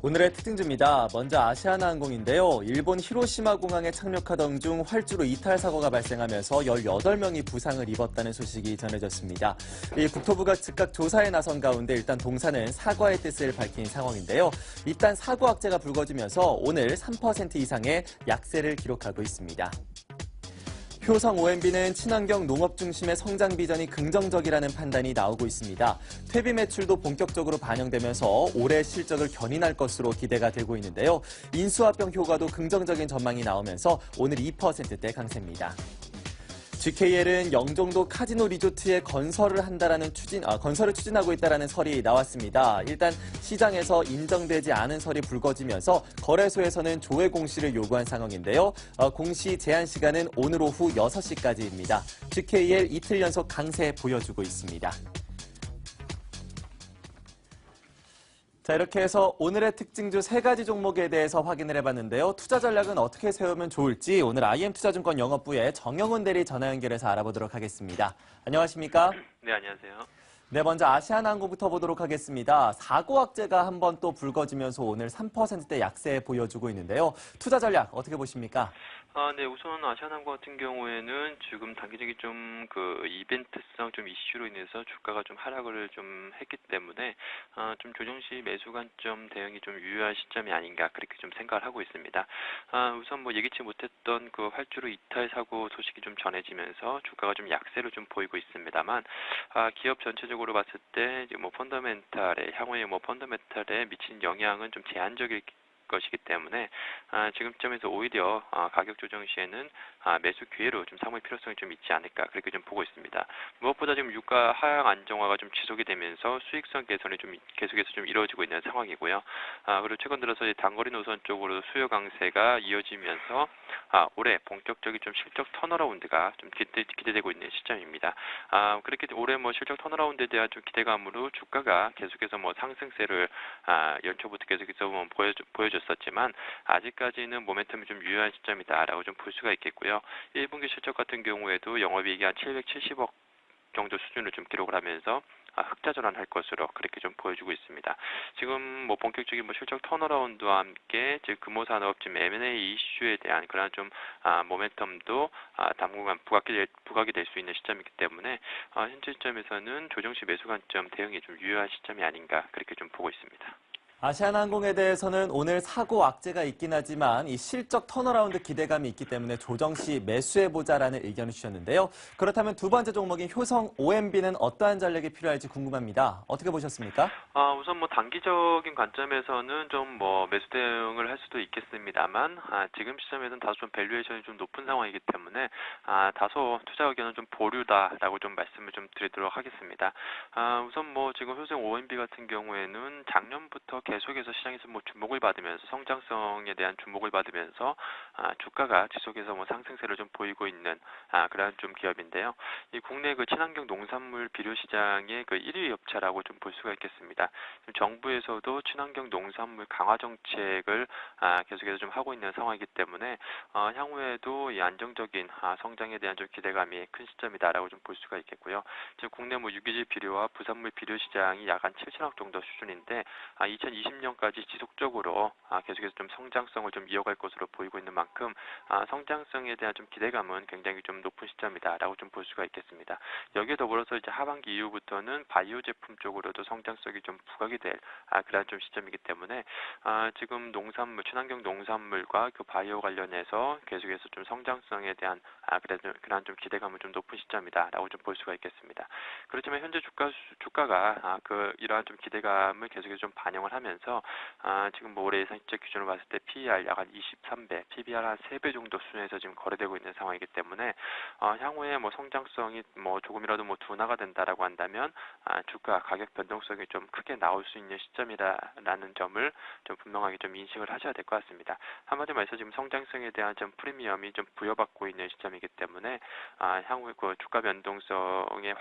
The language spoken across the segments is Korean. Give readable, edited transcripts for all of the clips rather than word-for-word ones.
오늘의 특징주입니다. 먼저 아시아나항공인데요. 일본 히로시마 공항에 착륙하던 중 활주로 이탈 사고가 발생하면서 18명이 부상을 입었다는 소식이 전해졌습니다. 이 국토부가 즉각 조사에 나선 가운데 일단 동사는 사과의 뜻을 밝힌 상황인데요. 일단 사고 악재가 불거지면서 오늘 3% 이상의 약세를 기록하고 있습니다. 효성 OMB는 친환경 농업 중심의 성장 비전이 긍정적이라는 판단이 나오고 있습니다. 퇴비 매출도 본격적으로 반영되면서 올해 실적을 견인할 것으로 기대가 되고 있는데요. 인수합병 효과도 긍정적인 전망이 나오면서 오늘 2%대 강세입니다. GKL은 영종도 카지노 리조트에 건설을 추진하고 있다는 설이 나왔습니다. 일단 시장에서 인정되지 않은 설이 불거지면서 거래소에서는 조회 공시를 요구한 상황인데요. 공시 제한 시간은 오늘 오후 6시까지입니다. GKL 이틀 연속 강세 보여주고 있습니다. 자, 이렇게 해서 오늘의 특징주 3가지 종목에 대해서 확인을 해봤는데요. 투자 전략은 어떻게 세우면 좋을지 오늘 IM투자증권 영업부의 정영훈 대리 전화 연결해서 알아보도록 하겠습니다. 안녕하십니까? 네, 안녕하세요. 네, 먼저 아시아나항공부터 보도록 하겠습니다. 사고 악재가 한번 또 불거지면서 오늘 3%대 약세 보여주고 있는데요. 투자 전략 어떻게 보십니까? 네, 우선 아시아나항공 같은 경우에는 지금 단기적인 좀 이벤트성 좀 이슈로 인해서 주가가 좀 하락을 좀 했기 때문에 좀 조정 시 매수 관점 대응이 좀 유효한 시점이 아닌가 그렇게 좀 생각을 하고 있습니다. 우선 뭐 예기치 못했던 그 활주로 이탈 사고 소식이 좀 전해지면서 주가가 좀 약세를 좀 보이고 있습니다만 기업 전체적으로 봤을 때 지금 뭐 향후에 뭐 펀더멘탈에 미친 영향은 좀 제한적일 것이기 때문에 지금점에서 오히려 가격 조정 시에는 매수 기회로 좀 삼을 필요성이 좀 있지 않을까 그렇게 좀 보고 있습니다. 무엇보다 지금 유가 하향 안정화가 좀 지속이 되면서 수익성 개선이 좀 계속해서 좀 이루어지고 있는 상황이고요. 그리고 최근 들어서 단거리 노선 쪽으로 수요 강세가 이어지면서 올해 본격적인 좀 실적 턴어라운드가 좀 기대되고 있는 시점입니다. 그렇게 올해 뭐 실적 턴어라운드에 대한 좀 기대감으로 주가가 계속해서 뭐 상승세를 연초부터 계속해서 보여줬었지만 아직까지는 모멘텀이 좀 유효한 시점이다라고 좀 볼 수가 있겠고요. 1분기 실적 같은 경우에도 영업이익이 한 770억 정도 수준을 좀 기록을 하면서 흑자 전환할 것으로 그렇게 좀 보여주고 있습니다. 지금 뭐 본격적인 뭐 실적 턴어라운드와 함께 즉 금호산업 지금 M&A 이슈에 대한 그런 좀 모멘텀도 당분간 부각이 될 수 있는 시점이기 때문에 현재 시점에서는 조정 시 매수 관점 대응이 좀 유효한 시점이 아닌가 그렇게 좀 보고 있습니다. 아시아나항공에 대해서는 오늘 사고 악재가 있긴 하지만 이 실적 턴어라운드 기대감이 있기 때문에 조정 시 매수해보자라는 의견을 주셨는데요. 그렇다면 두 번째 종목인 효성 OMB는 어떠한 전략이 필요할지 궁금합니다. 어떻게 보셨습니까? 우선 뭐 단기적인 관점에서는 좀 뭐 매수 대응을 할 수도 있겠습니다만 지금 시점에서는 다소 좀 밸류에이션이 좀 높은 상황이기 때문에 다소 투자 의견은 좀 보류다라고 좀 말씀을 좀 드리도록 하겠습니다. 우선 뭐 지금 효성 OMB 같은 경우에는 작년부터 계속해서 시장에서 뭐 주목을 받으면서 성장성에 대한 주목을 받으면서 주가가 지속해서 뭐 상승세를 좀 보이고 있는 그러한 좀 기업인데요. 이 국내 그 친환경 농산물 비료 시장의 그 1위 업체라고 좀 볼 수가 있겠습니다. 정부에서도 친환경 농산물 강화 정책을 계속해서 좀 하고 있는 상황이기 때문에 향후에도 이 안정적인 성장에 대한 좀 기대감이 큰 시점이다라고 좀 볼 수가 있겠고요. 지금 국내 뭐 유기질 비료와 부산물 비료 시장이 약 한 7천억 정도 수준인데 2020년까지 지속적으로 계속해서 좀 성장성을 좀 이어갈 것으로 보이고 있는 만큼 성장성에 대한 좀 기대감은 굉장히 좀 높은 시점이다라고 좀 볼 수가 있겠습니다. 여기에 더불어서 이제 하반기 이후부터는 바이오 제품 쪽으로도 성장성이 좀 부각이 될 그런 좀 시점이기 때문에 지금 친환경 농산물과 그 바이오 관련해서 계속해서 좀 성장성에 대한 그런 좀 기대감은 좀 높은 시점이다라고 좀 볼 수가 있겠습니다. 그렇지만 현재 주가가 이러한 좀 기대감을 계속해서 좀 반영을 하면서 지금 뭐 올해 예상 실적 기준으로 봤을 때 PER 약 한 23배, PBR 한 3배 정도 수준에서 지금 거래되고 있는 상황이기 때문에 향후에 뭐 성장성이 뭐 조금이라도 뭐 둔화가 된다라고 한다면 주가 가격 변동성이 좀 크게 나올 수 있는 시점이라는 점을 좀 분명하게 좀 인식을 하셔야 될 것 같습니다. 한마디로 말해서 지금 성장성에 대한 좀 프리미엄이 좀 부여받고 있는 시점이기 때문에 향후에 그 주가 변동성의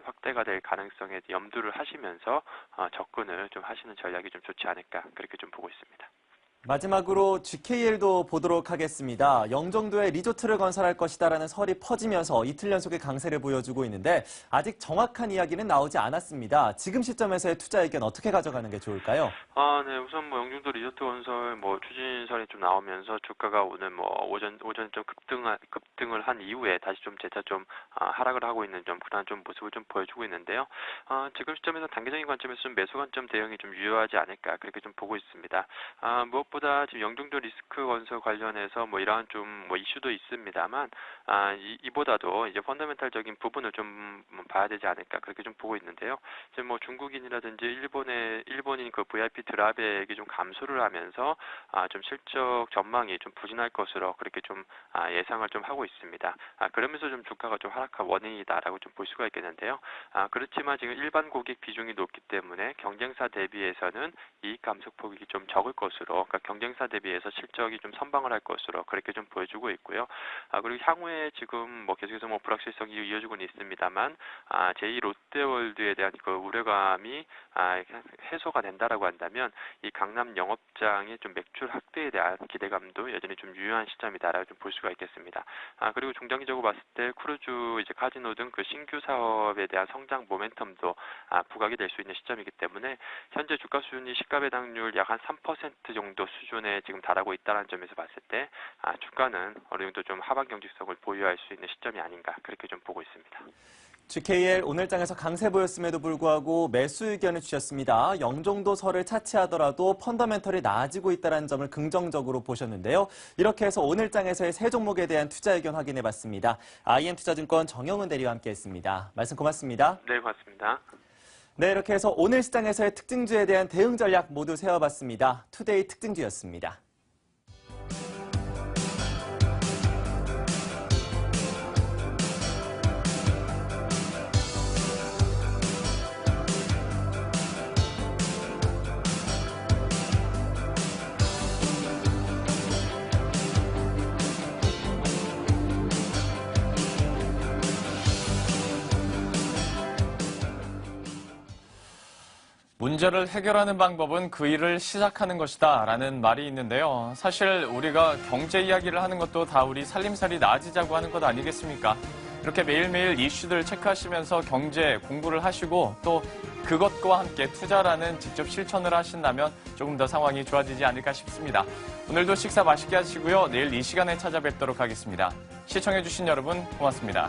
확대가 될 가능성에 염두를 하시면서 접근을 좀 하시는 전략이 좀 좋지 않을까 그렇게 좀 보고 있습니다. 마지막으로 GKL도 보도록 하겠습니다. 영종도에 리조트를 건설할 것이다라는 설이 퍼지면서 이틀 연속의 강세를 보여주고 있는데 아직 정확한 이야기는 나오지 않았습니다. 지금 시점에서의 투자 의견 어떻게 가져가는 게 좋을까요? 네, 우선 뭐 영종도 리조트 건설 추진설이 좀 나오면서 주가가 오늘 오전에 좀 급등을 한 이후에 다시 좀 재차 좀 하락을 하고 있는 그런 모습을 좀 보여주고 있는데요. 지금 시점에서 단기적인 관점에서 좀 매수 관점 대응이 좀 유효하지 않을까 그렇게 좀 보고 있습니다. 무엇보다 지금 영종도 리스크 건설 관련해서 이러한 이슈도 있습니다만 이보다도 이제 펀더멘탈적인 부분을 좀 봐야 되지 않을까 그렇게 좀 보고 있는데요. 지금 중국인이라든지 일본인 그 VIP 드랍액이 좀 감소를 하면서 좀 실적 전망이 좀 부진할 것으로 그렇게 좀 예상을 좀 하고 있습니다. 그러면서 좀 주가가 좀 하락한 원인이다라고 좀 볼 수가 있겠는데요. 그렇지만 지금 일반 고객 비중이 높기 때문에 경쟁사 대비해서는 이익 감소폭이 좀 적을 것으로, 그러니까 경쟁사 대비해서 실적이 좀 선방을 할 것으로 그렇게 좀 보여주고 있고요. 그리고 향후에 지금 계속해서 불확실성이 이어지고는 있습니다만 제2 롯데월드에 대한 그 우려감이 해소가 된다라고 한다면 이 강남 영업장의 좀 매출 확대에 대한 기대감도 여전히 좀 유효한 시점이다라고 좀 볼 수가 있겠습니다. 그리고 중장기적으로 봤을 때 크루즈, 이제 카지노 등 그 신규 사업에 대한 성장 모멘텀도 부각이 될 수 있는 시점이기 때문에 현재 주가 수준이 시가 배당률 약 한 3% 정도 수준에 지금 달하고 있다는 점에서 봤을 때 주가는 어느 정도 좀 하방 경직성을 보유할 수 있는 시점이 아닌가 그렇게 좀 보고 있습니다. GKL 오늘장에서 강세 보였음에도 불구하고 매수 의견을 주셨습니다. 영종도 설을 차치하더라도 펀더멘털이 나아지고 있다는 점을 긍정적으로 보셨는데요. 이렇게 해서 오늘장에서의 세 종목에 대한 투자 의견 확인해봤습니다. IM투자증권 정영은 대리와 함께했습니다. 말씀 고맙습니다. 네, 고맙습니다. 네, 이렇게 해서 오늘 시장에서의 특징주에 대한 대응 전략 모두 세워봤습니다. 투데이 특징주였습니다. 문제를 해결하는 방법은 그 일을 시작하는 것이다 라는 말이 있는데요. 사실 우리가 경제 이야기를 하는 것도 다 우리 살림살이 나아지자고 하는 것 아니겠습니까? 이렇게 매일매일 이슈들 체크하시면서 경제 공부를 하시고 또 그것과 함께 투자라는 직접 실천을 하신다면 조금 더 상황이 좋아지지 않을까 싶습니다. 오늘도 식사 맛있게 하시고요. 내일 이 시간에 찾아뵙도록 하겠습니다. 시청해주신 여러분 고맙습니다.